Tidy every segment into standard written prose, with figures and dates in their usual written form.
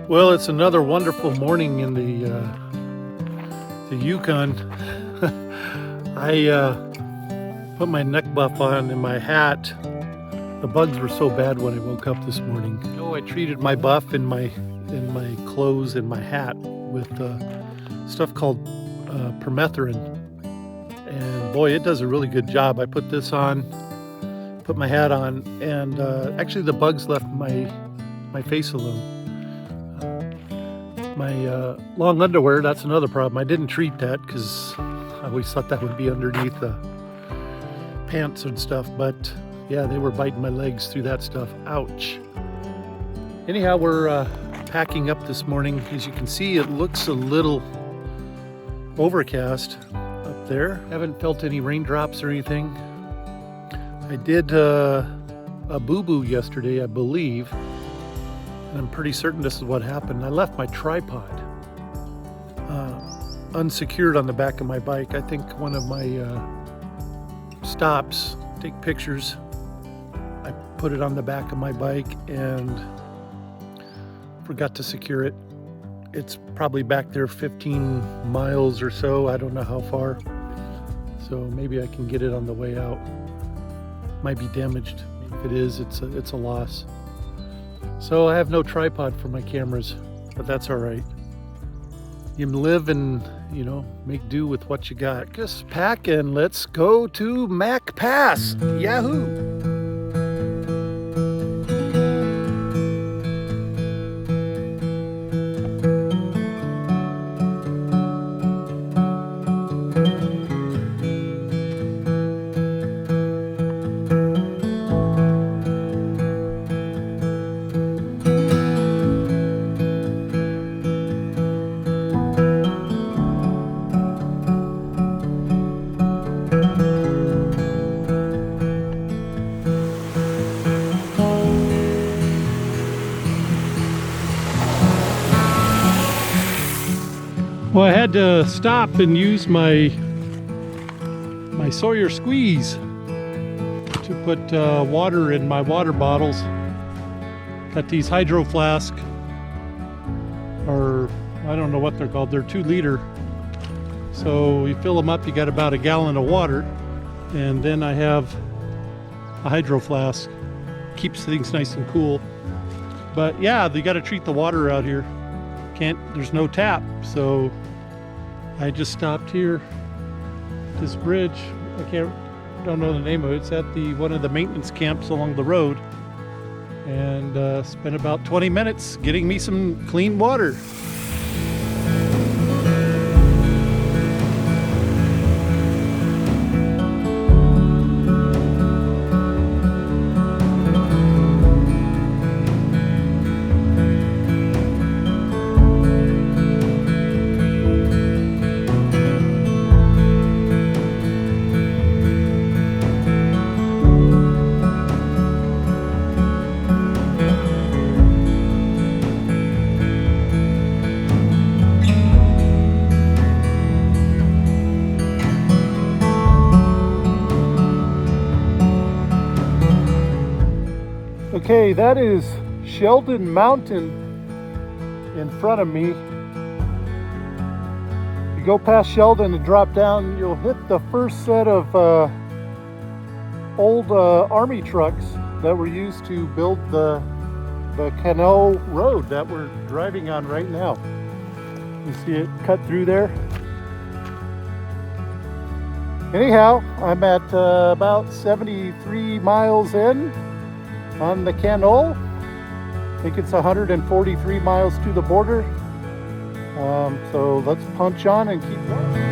Well, it's another wonderful morning in the Yukon. I put my neck buff on and my hat. The bugs were so bad when I woke up this morning. I treated my buff in my clothes and my hat with stuff called permethrin, and boy, it does a really good job. I put this on, put my hat on, and actually the bugs left my face alone. My long underwear, that's another problem. I didn't treat that because I always thought that would be underneath the pants and stuff, but yeah, they were biting my legs through that stuff. Ouch. Anyhow, we're packing up this morning. As you can see, it looks a little overcast up there. Haven't felt any raindrops or anything. I did a boo-boo yesterday, I believe. And I'm pretty certain this is what happened. I left my tripod unsecured on the back of my bike. I think one of my stops, take pictures, I put it on the back of my bike and forgot to secure it. It's probably back there 15 miles or so. I don't know how far. So maybe I can get it on the way out. Might be damaged. If it is, it's a loss. So I have no tripod for my cameras, but that's all right. You live and, make do with what you got. Just pack and let's go to McMillan Pass. Yahoo! Well, I had to stop and use my Sawyer squeeze to put water in my water bottles. Got these hydro flask, or I don't know what they're called. They're 2 liter. So you fill them up, you got about a gallon of water, and then I have a hydro flask. Keeps things nice and cool. But yeah, you got to treat the water out here. There's no tap, so I just stopped here. This bridge, don't know the name of it. It's at one of the maintenance camps along the road, and spent about 20 minutes getting me some clean water. Okay, that is Sheldon Mountain in front of me. You go past Sheldon and drop down, you'll hit the first set of old army trucks that were used to build the Canol road that we're driving on right now. You see it cut through there? Anyhow, I'm at about 73 miles in on the Canol. I think it's 143 miles to the border. So let's punch on and keep going.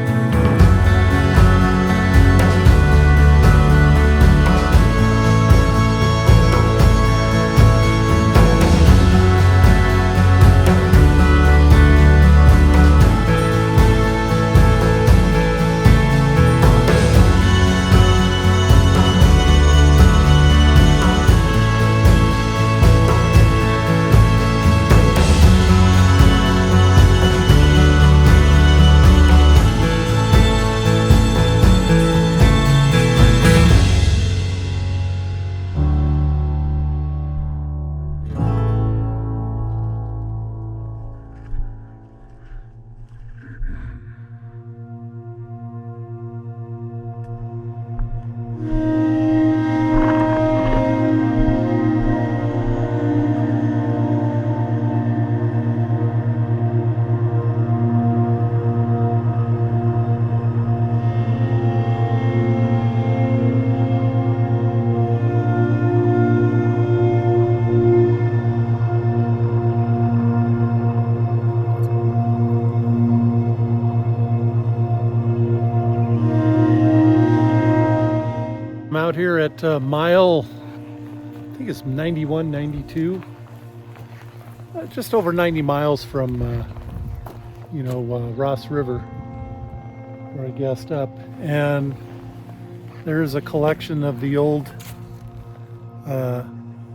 out here at mile, I think it's 91, 92. Just over 90 miles from, Ross River, where I gassed up. And there's a collection of the old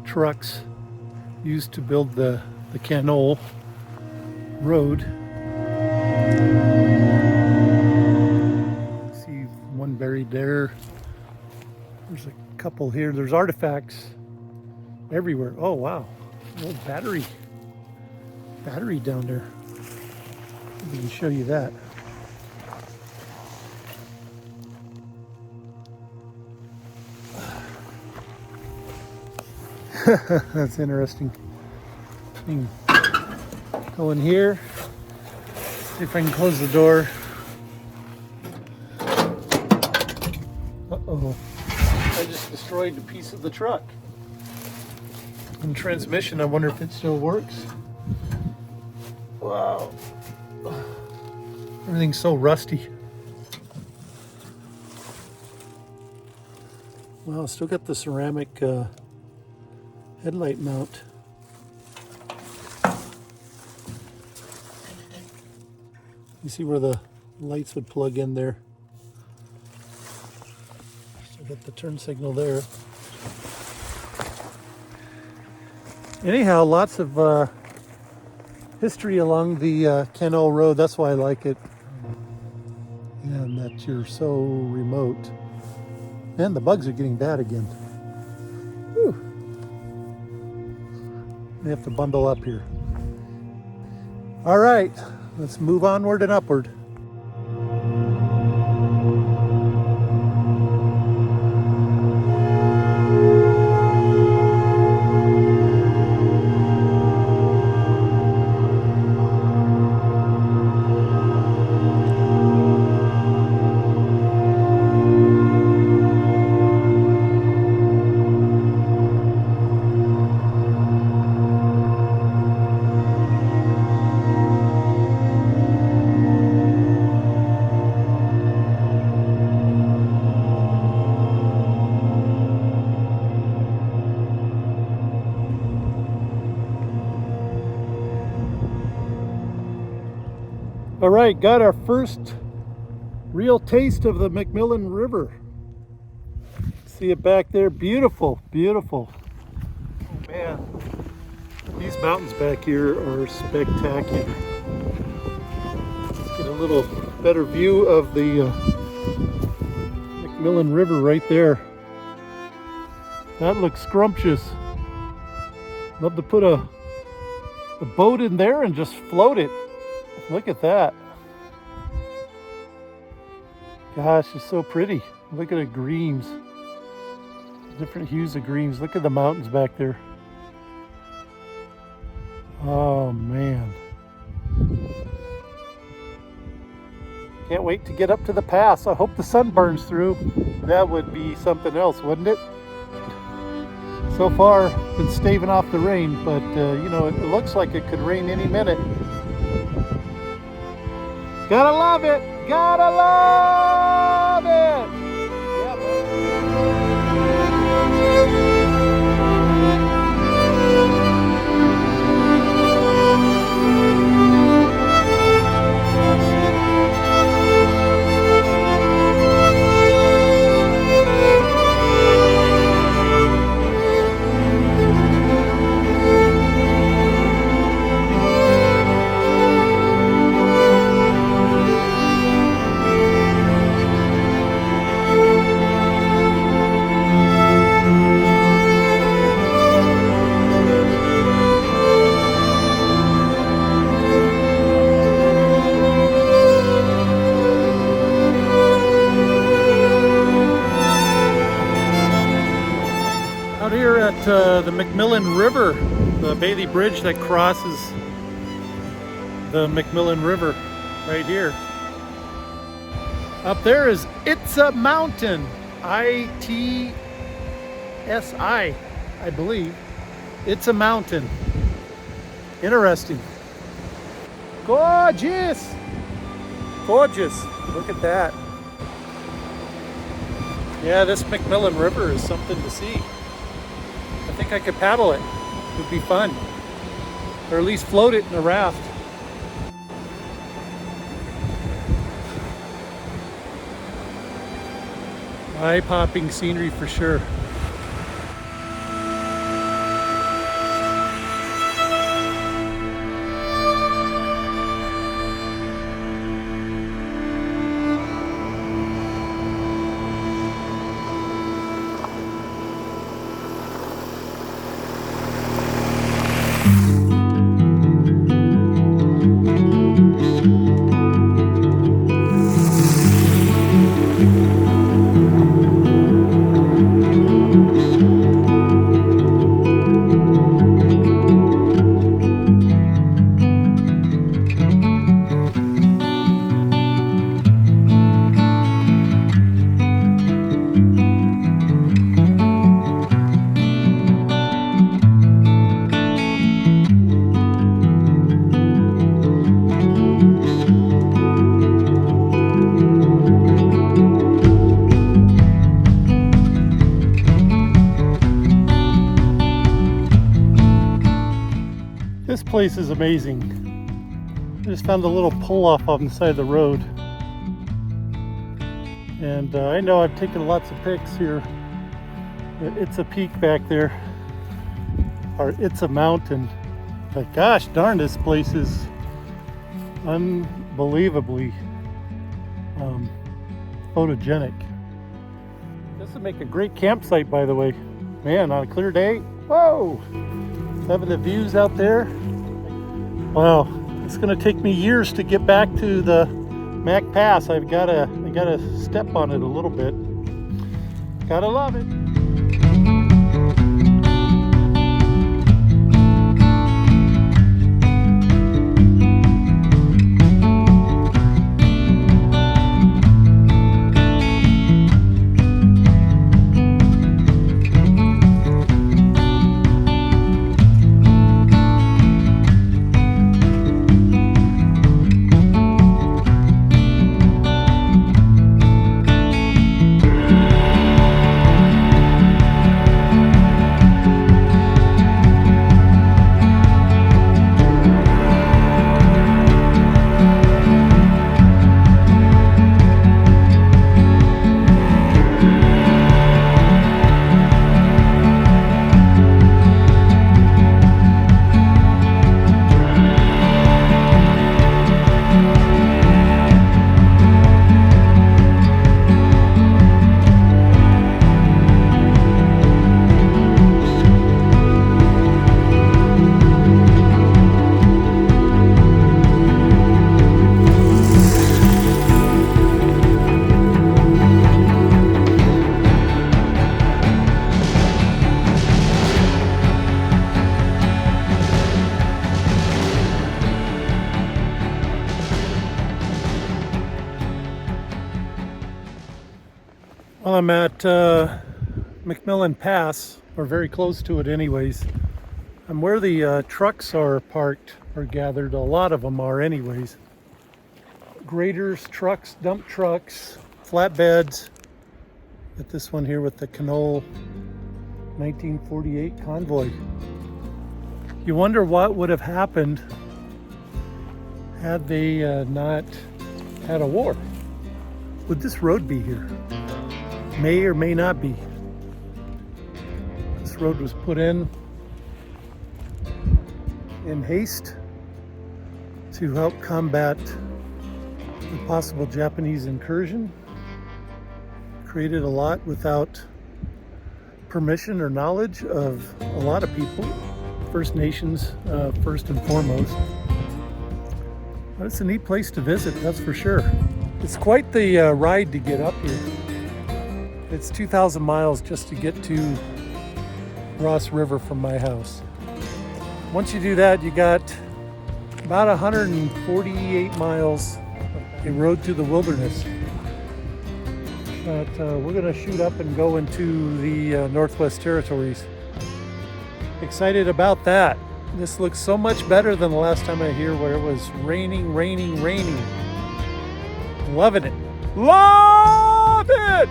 trucks used to build the Canol road. See one buried there. There's a couple here. There's artifacts everywhere. Oh wow, old battery down there. We can show you that. That's interesting. Go in here. See if I can close the door. Uh-oh. I just destroyed a piece of the truck. And transmission, I wonder if it still works. Wow. Everything's so rusty. Wow, still got the ceramic headlight mount. You see where the lights would plug in there. Still got the turn signal there. Anyhow, lots of history along the Canol Road. That's why I like it. And that you're so remote. And the bugs are getting bad again. Whew. They have to bundle up here. All right, let's move onward and upward. All right, got our first real taste of the McMillan River. See it back there? Beautiful, beautiful. Oh man, these mountains back here are spectacular. Let's get a little better view of the McMillan River right there. That looks scrumptious. Love to put a boat in there and just float it. Look at that. Gosh, it's so pretty. Look at the greens. Different hues of greens. Look at the mountains back there. Oh, man. Can't wait to get up to the pass. I hope the sun burns through. That would be something else, wouldn't it? So far, been staving off the rain, but, it looks like it could rain any minute. Gotta love it! Gotta love it! The McMillan River, the Bailey Bridge that crosses the McMillan River right here. Up there is It's a Mountain, ITSI, I believe. It's a Mountain. Interesting. Gorgeous! Gorgeous. Look at that. Yeah, this McMillan River is something to see. I think I could paddle it. It would be fun. Or at least float it in a raft. Eye-popping scenery for sure. This place is amazing. I just found a little pull-off on the side of the road. And I know I've taken lots of pics here. It's a peak back there. Or it's a mountain. But gosh darn, this place is unbelievably photogenic. This would make a great campsite, by the way. Man, on a clear day, whoa! Having the views out there. Wow, it's gonna take me years to get back to the Mac Pass. I gotta step on it a little bit. Gotta love it. Well, I'm at McMillan Pass, or very close to it anyways. I'm where the trucks are parked or gathered. A lot of them are anyways. Graders, trucks, dump trucks, flatbeds. Got this one here with the Canol 1948 convoy. You wonder what would have happened had they not had a war. Would this road be here? May or may not be. This road was put in haste to help combat the possible Japanese incursion. Created a lot without permission or knowledge of a lot of people, First Nations first and foremost. But it's a neat place to visit, that's for sure. It's quite the ride to get up here. It's 2,000 miles just to get to Ross River from my house. Once you do that, you got about 148 miles a road through the wilderness. But we're gonna shoot up and go into the Northwest Territories. Excited about that. This looks so much better than the last time I was here where it was raining. Loving it. Love it!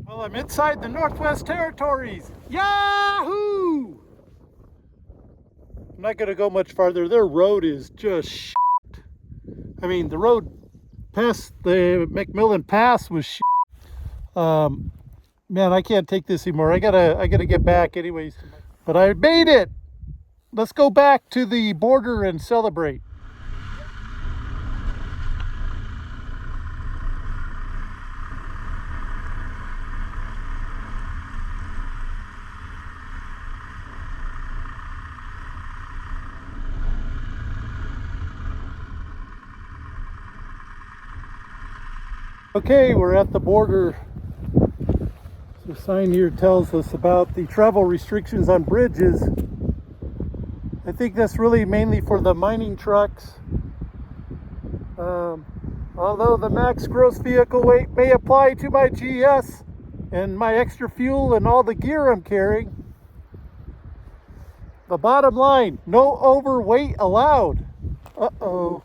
Well, I'm inside the Northwest Territories. Yahoo! I'm not going to go much farther. Their road is just shit. I mean, the road past the McMillan Pass was shit. Man, I can't take this anymore. I gotta get back anyways. But I made it. Let's go back to the border and celebrate. Okay, we're at the border. The sign here tells us about the travel restrictions on bridges. I think that's really mainly for the mining trucks. Although the max gross vehicle weight may apply to my GS and my extra fuel and all the gear I'm carrying. The bottom line, no overweight allowed. Uh-oh.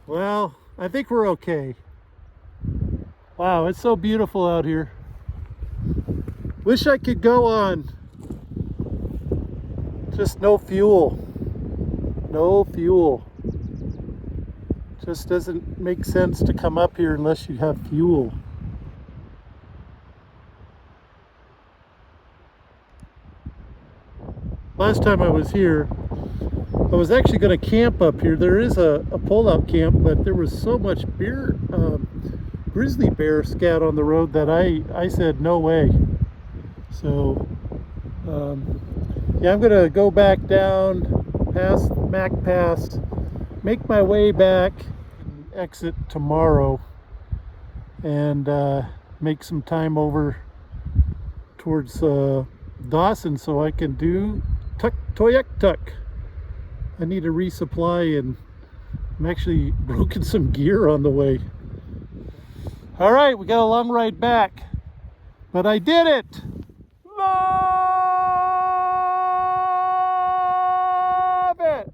Well, I think we're okay. Wow, it's so beautiful out here. Wish I could go on just no fuel. No fuel. Just doesn't make sense to come up here unless you have fuel. Last time I was here, I was actually going to camp up here. There is a pull-out camp, but there was so much grizzly bear scat on the road that I said no way. So yeah, I'm going to go back down past McMillan Pass, make my way back, exit tomorrow, and make some time over towards Dawson so I can do Tuk. I need to resupply, and I'm actually broken some gear on the way. All right, we got a long ride back, but I did it. Love it.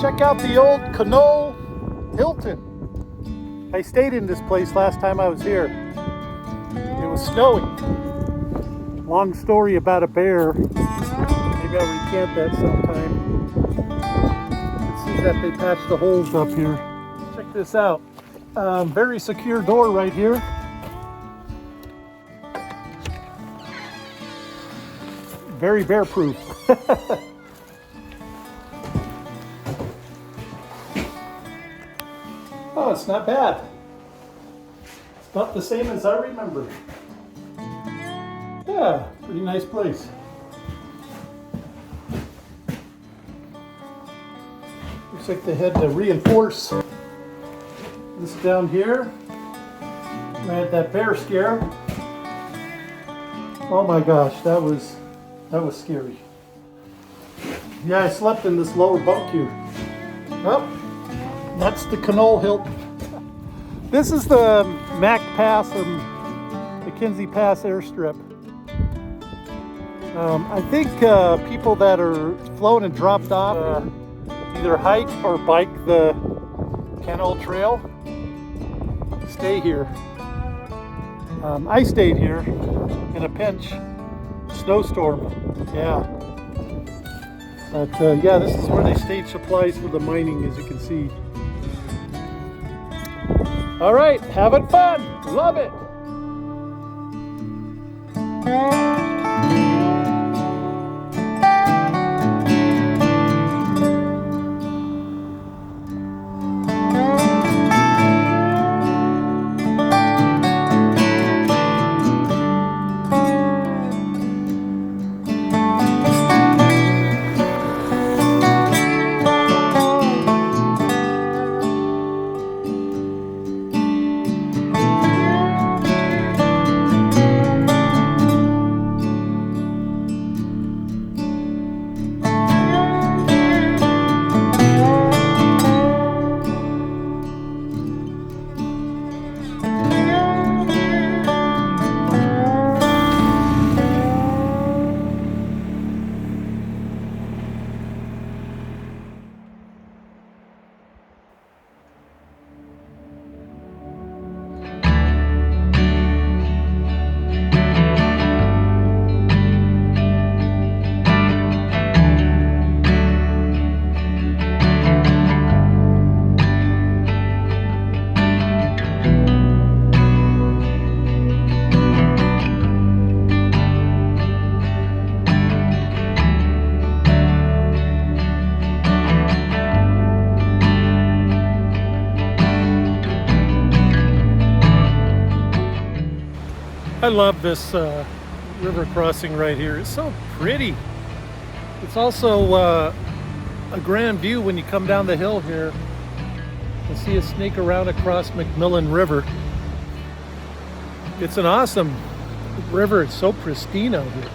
Check out the old Canol Hilton. I stayed in this place last time I was here. It was snowy. Long story about a bear. Maybe I'll recant that sometime. You can see that they patched the holes up here. Check this out. Very secure door right here. Very bear proof. Oh, it's not bad. It's not the same as I remember. Yeah, pretty nice place. Looks like they had to reinforce this down here. I had that bear scare. Oh my gosh, that was scary. Yeah, I slept in this lower bunk here. Oh. That's the Canol Hilton. This is the McMillan Pass and McKenzie Pass airstrip. I think people that are flown and dropped off either hike or bike the Canol Trail stay here. I stayed here in a pinch snowstorm. Yeah. But yeah, this is where they stage supplies for the mining, as you can see. All right, having fun. Love it. I love this river crossing right here. It's so pretty. It's also a grand view when you come down the hill here. You'll see us sneak around across McMillan River. It's an awesome river. It's so pristine out here.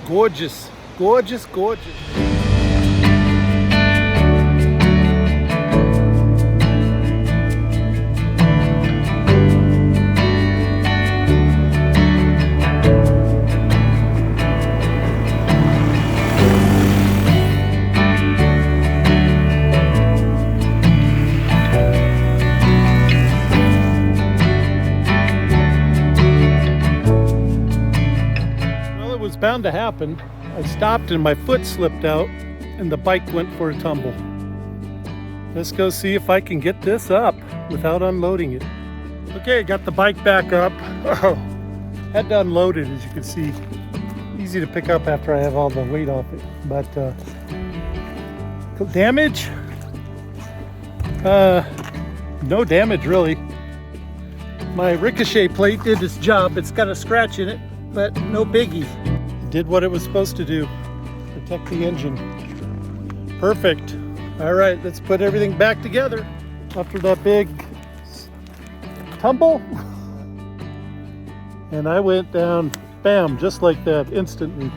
Gorgeous, gorgeous, gorgeous. Bound to happen. I stopped and my foot slipped out and the bike went for a tumble. Let's go see if I can get this up without unloading it. Okay, got the bike back up. Oh, had to unload it, as you can see. Easy to pick up after I have all the weight off it. But damage? No damage really. My ricochet plate did its job. It's got a scratch in it, but no biggie. Did what it was supposed to do, protect the engine. Perfect. All right, let's put everything back together after that big tumble. And I went down, bam, just like that, instantly.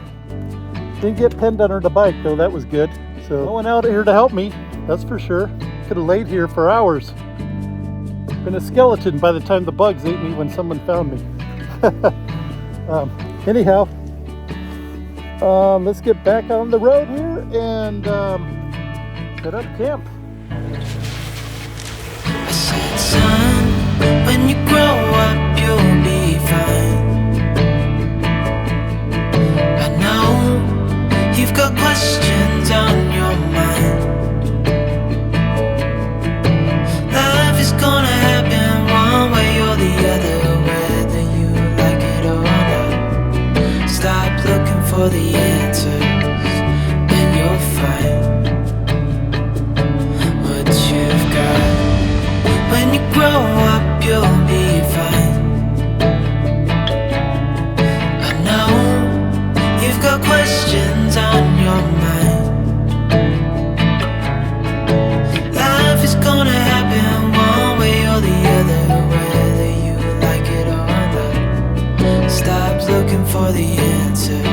Didn't get pinned under the bike though, that was good. So no one out here to help me, that's for sure. Could have laid here for hours. Been a skeleton by the time the bugs ate me when someone found me. Anyhow, let's get back on the road here and set up camp. I said, son, when you grow up, you'll be fine. I know you've got questions on your mind. Life is gonna happen one way or the other, whether you like it or not. Stop looking for the answers, and you'll find what you've got. When you grow up, you'll be fine. I know you've got questions on your mind. Life is gonna happen one way or the other, whether you like it or not. Stop looking for the answers.